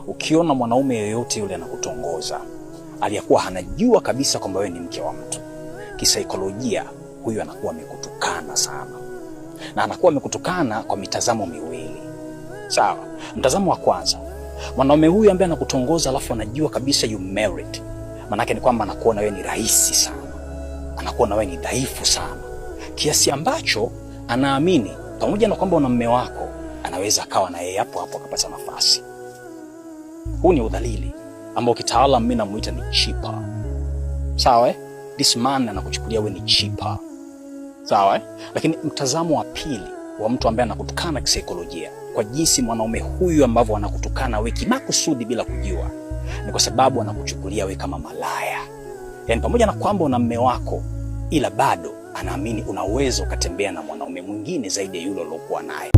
Ukiona mwanaume yeyote yule anakutongoza aliyakuwa hanajua kabisa kwamba wewe ni mke wa mtu, kisaikolojia huyu anakuwa amekutukana sana, na anakuwa amekutukana kwa mitazamo miwili. Sawa? Mtazamo wa kwanza, mwanaume huyu ambaye anakutongoza alafu anajua kabisa you married, manake ni kwamba anakuona wewe ni rahisi sana, anakuona wewe ni dhaifu sana, kiasi ambacho anaamini pamoja na kwamba una mume wako anaweza akawa na yeye hapo hapo akapata nafasi. Huu ni udhalili ambao kitaalamu mimi namuita ni cheaper. Sawa? This man anakuchukulia wewe ni cheaper. Sawa? Lakini mtazamo wa pili wa mtu ambaye anakutukana kisaikolojia, kwa jinsi mwanaume huyu ambavyo anakutukana wewe kimakusudi bila kujua, ni kwa sababu anakuchukulia wewe kama malaya. Yaani pamoja na kwamba una mume wako, ila bado anaamini una uwezo ukatembea na mwanaume mwingine zaidi ya yule uliokuwa naye.